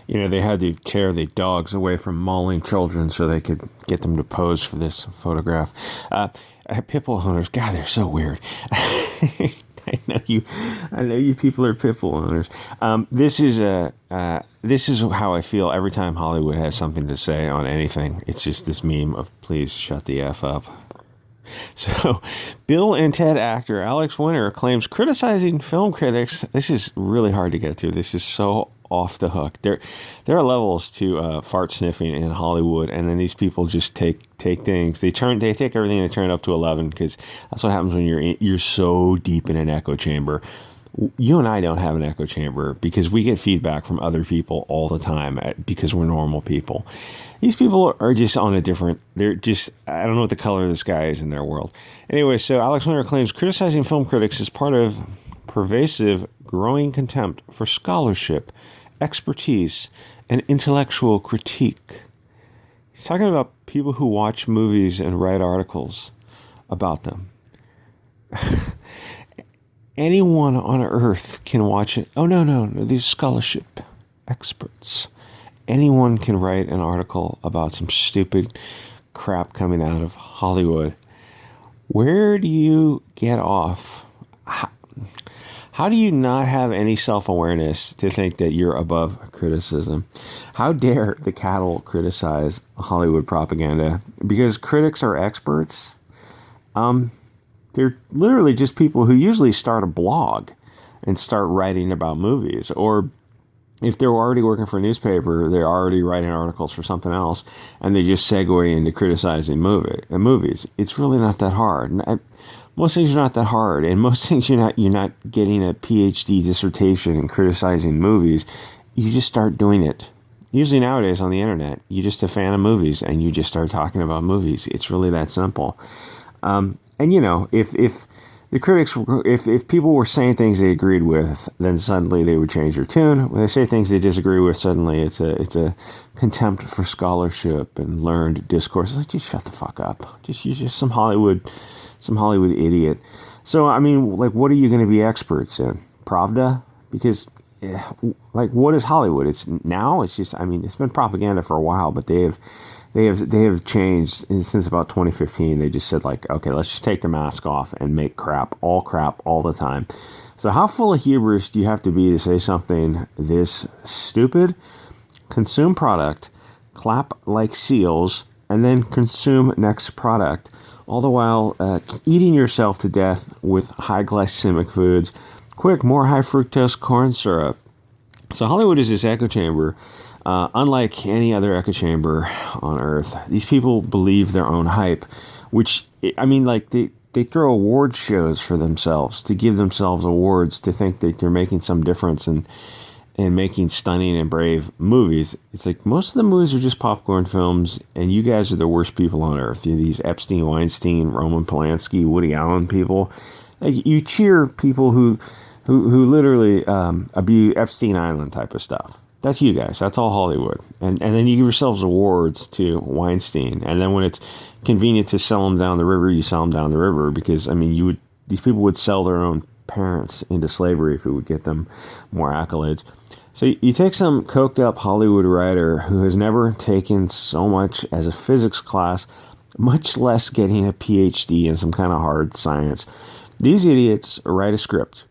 they had to tear the dogs away from mauling children so they could get them to pose for this photograph. Pit bull owners, God, they're so weird. I know you people are pit bull owners. This is how I feel every time Hollywood has something to say on anything. It's just this meme of please shut the F up. So, Bill and Ted actor Alex Winter claims criticizing film critics. This is really hard to get through. This is so off the hook. There are levels to fart sniffing in Hollywood, and then these people just take things. They take everything and they turn it up to 11 because that's what happens when you're so deep in an echo chamber. You and I don't have an echo chamber because we get feedback from other people all the time because we're normal people. These people are just on a different, I don't know what the color of the sky is in their world. Anyway, so Alex Winter claims criticizing film critics is part of pervasive, growing contempt for scholarship, expertise, and intellectual critique. He's talking about people who watch movies and write articles about them. Anyone on earth can watch it. Oh, no, these scholarship experts. Anyone can write an article about some stupid crap coming out of Hollywood. Where do you get off? How do you not have any self-awareness to think that you're above criticism? How dare the cattle criticize Hollywood propaganda? Because critics are experts. They're literally just people who usually start a blog and start writing about movies. Or if they're already working for a newspaper, they're already writing articles for something else, and they just segue into criticizing movies. It's really not that hard. Most things are not that hard, and most things you're not getting a PhD dissertation in criticizing movies. You just start doing it. Usually nowadays on the internet, you're just a fan of movies, and you just start talking about movies. It's really that simple. And if the critics, if people were saying things they agreed with, then suddenly they would change their tune. When they say things they disagree with, suddenly it's a contempt for scholarship and learned discourse. It's like, just shut the fuck up. You're just some Hollywood idiot. So I mean, like, what are you going to be experts in? Pravda? Because what is Hollywood? It's just, I mean, it's been propaganda for a while, but they have changed since about 2015. They just said, like, okay, let's just take the mask off and make crap all the time. So how full of hubris do you have to be to say something this stupid? Consume product, clap like seals, and then consume next product, all the while eating yourself to death with high glycemic foods. Quick, more high fructose corn syrup. So Hollywood is this echo chamber. Unlike any other echo chamber on Earth, these people believe their own hype, which, I mean, like, they throw award shows for themselves to give themselves awards to think that they're making some difference and making stunning and brave movies. It's like most of the movies are just popcorn films, and you guys are the worst people on Earth. You're these Epstein, Weinstein, Roman Polanski, Woody Allen people. Like, you cheer people who literally abuse Epstein Island type of stuff. That's you guys. That's all Hollywood. And then you give yourselves awards to Weinstein. And then when it's convenient to sell them down the river, you sell them down the river because, I mean, these people would sell their own parents into slavery if it would get them more accolades. So you take some coked up Hollywood writer who has never taken so much as a physics class, much less getting a PhD in some kind of hard science. These idiots write a script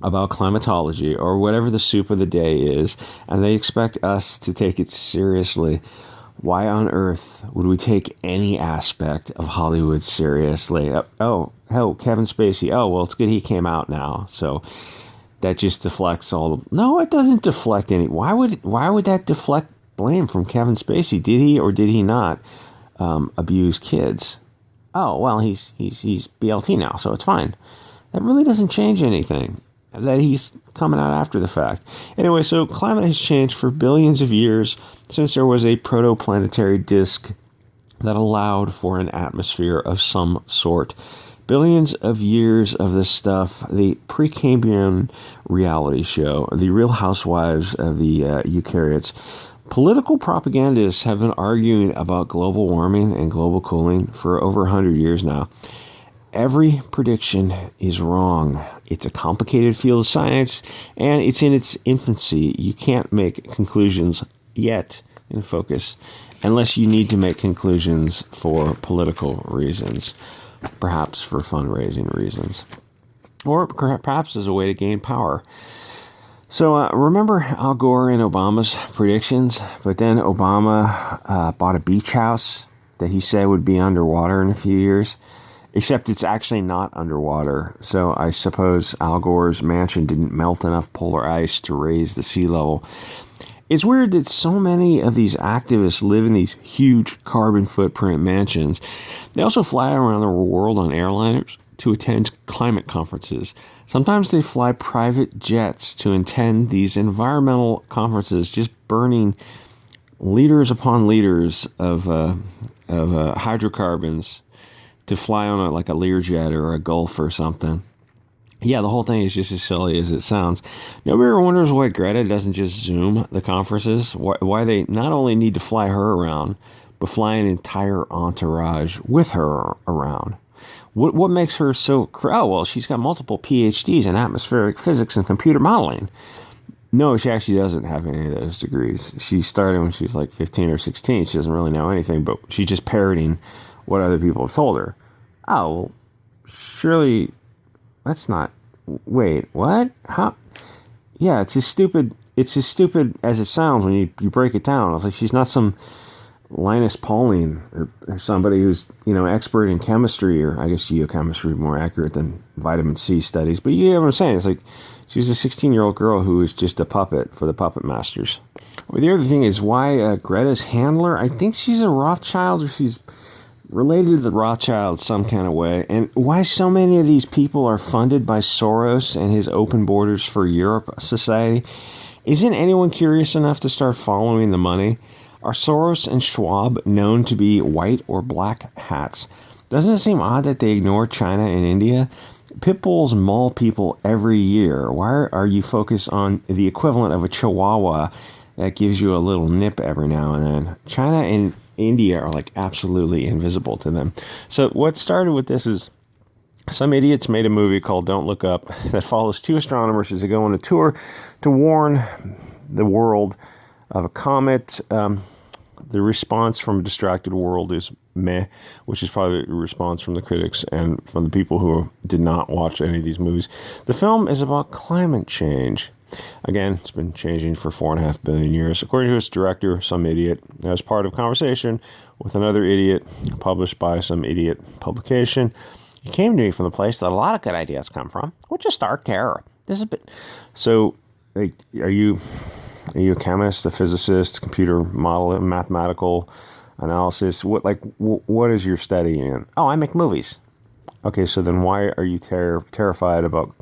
about climatology or whatever the soup of the day is, and they expect us to take it seriously. Why on earth would we take any aspect of Hollywood seriously? Oh, Kevin Spacey. Oh, well, it's good he came out now, so that just deflects all the... No, it doesn't deflect any... Why would that deflect blame from Kevin Spacey? Did he or did he not abuse kids? Oh, well, he's BLT now, so it's fine. That really doesn't change anything. That he's coming out after the fact. Anyway, so climate has changed for billions of years since there was a protoplanetary disk that allowed for an atmosphere of some sort. Billions of years of this stuff, the Precambrian reality show, the Real Housewives of the Eukaryotes. Political propagandists have been arguing about global warming and global cooling for over 100 years now. every prediction is wrong. It's a complicated field of science, and it's in its infancy. You can't make conclusions yet in focus unless you need to make conclusions for political reasons, perhaps for fundraising reasons, or perhaps as a way to gain power. So remember Al Gore and Obama's predictions, but then Obama bought a beach house that he said would be underwater in a few years, except it's actually not underwater. So I suppose Al Gore's mansion didn't melt enough polar ice to raise the sea level. It's weird that so many of these activists live in these huge carbon footprint mansions. They also fly around the world on airliners to attend climate conferences. Sometimes they fly private jets to attend these environmental conferences, just burning liters upon liters of hydrocarbons to fly on like a Learjet or a Gulf or something. Yeah, the whole thing is just as silly as it sounds. Nobody ever wonders why Greta doesn't just Zoom the conferences, why they not only need to fly her around, but fly an entire entourage with her around. What makes her so... Oh, well, she's got multiple PhDs in atmospheric physics and computer modeling. No, she actually doesn't have any of those degrees. She started when she was like 15 or 16. She doesn't really know anything, but she's just parroting what other people have told her. Oh, well, surely that's not... Wait, what? How? Yeah, it's as stupid as it sounds when you break it down. It's like she's not some Linus Pauling or somebody who's, expert in chemistry, or I guess geochemistry, more accurate than vitamin C studies. But you know what I'm saying? It's like she was a 16-year-old girl who was just a puppet for the puppet masters. Well, the other thing is why Greta's handler, I think she's a Rothschild, or she's related to the Rothschilds some kind of way. And why so many of these people are funded by Soros and his Open Borders for Europe Society. Isn't anyone curious enough to start following the money? Are Soros and Schwab known to be white or black hats? Doesn't it seem odd that they ignore China and India? Pit bulls maul people every year. Why are you focused on the equivalent of a chihuahua that gives you a little nip every now and then? China and India are like absolutely invisible to them. So what started with this is some idiots made a movie called Don't Look Up that follows two astronomers as they go on a tour to warn the world of a comet. The response from a distracted world is meh, which is probably the response from the critics and from the people who did not watch any of these movies. The film is about climate change. Again, it's been changing for 4.5 billion years. According to its director, some idiot, as part of conversation with another idiot published by some idiot publication, it came to me from the place that a lot of good ideas come from, which is stark terror. This is a bit... So, like, are you a chemist, a physicist, computer model, mathematical analysis? What is your study in? Oh, I make movies. Okay, so then why are you terrified about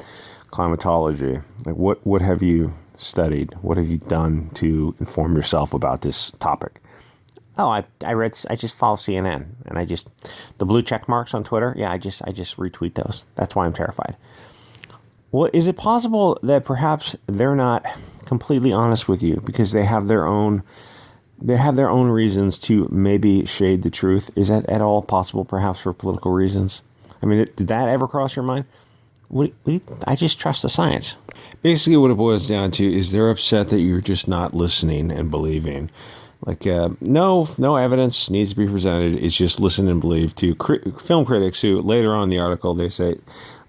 climatology? Like, what have you studied? What have you done to inform yourself about this topic? Oh, I just follow CNN, and the blue check marks on Twitter. Yeah, I just retweet those. That's why I'm terrified. Well, is it possible that perhaps they're not completely honest with you because they have their own reasons to maybe shade the truth? Is that at all possible, perhaps for political reasons? I mean, did that ever cross your mind? I just trust the science. Basically, what it boils down to is they're upset that you're just not listening and believing. Like, no evidence needs to be presented. It's just listen and believe to film critics who later on in the article, they say,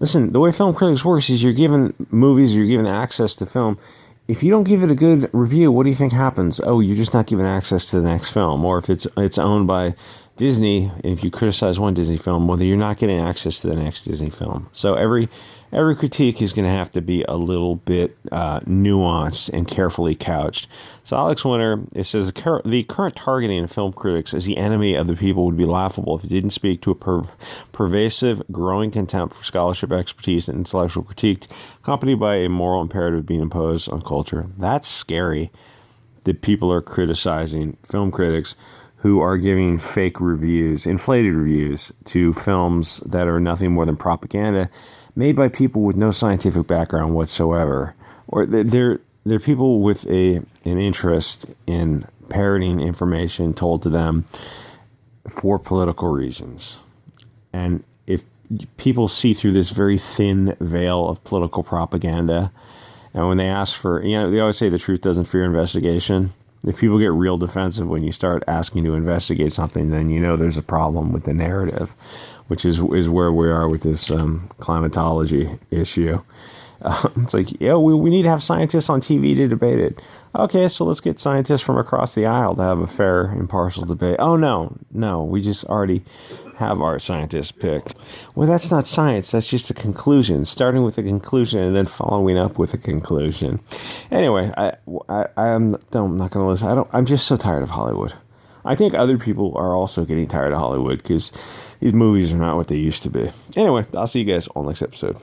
listen, the way film critics works is you're given movies, you're given access to film. If you don't give it a good review, what do you think happens? Oh, you're just not given access to the next film. Or if it's owned by Disney, if you criticize one Disney film, well, you're not getting access to the next Disney film. So every critique is going to have to be a little bit nuanced and carefully couched. So Alex Winter, it says, the current targeting of film critics as the enemy of the people would be laughable if it didn't speak to a pervasive, growing contempt for scholarship, expertise, and intellectual critique, accompanied by a moral imperative being imposed on culture. That's scary that people are criticizing film critics who are giving fake reviews, inflated reviews, to films that are nothing more than propaganda made by people with no scientific background whatsoever. Or they're people with an interest in parroting information told to them for political reasons. And if people see through this very thin veil of political propaganda. And when they ask for, they always say the truth doesn't fear investigation. If people get real defensive when you start asking to investigate something, then there's a problem with the narrative, which is where we are with this climatology issue. It's like, we need to have scientists on TV to debate it. Okay, so let's get scientists from across the aisle to have a fair, impartial debate. Oh, no, we just already have our scientists picked. Well, that's not science. That's just a conclusion, starting with a conclusion and then following up with a conclusion. Anyway, I'm not going to listen. I'm just so tired of Hollywood. I think other people are also getting tired of Hollywood because these movies are not what they used to be. Anyway, I'll see you guys on the next episode.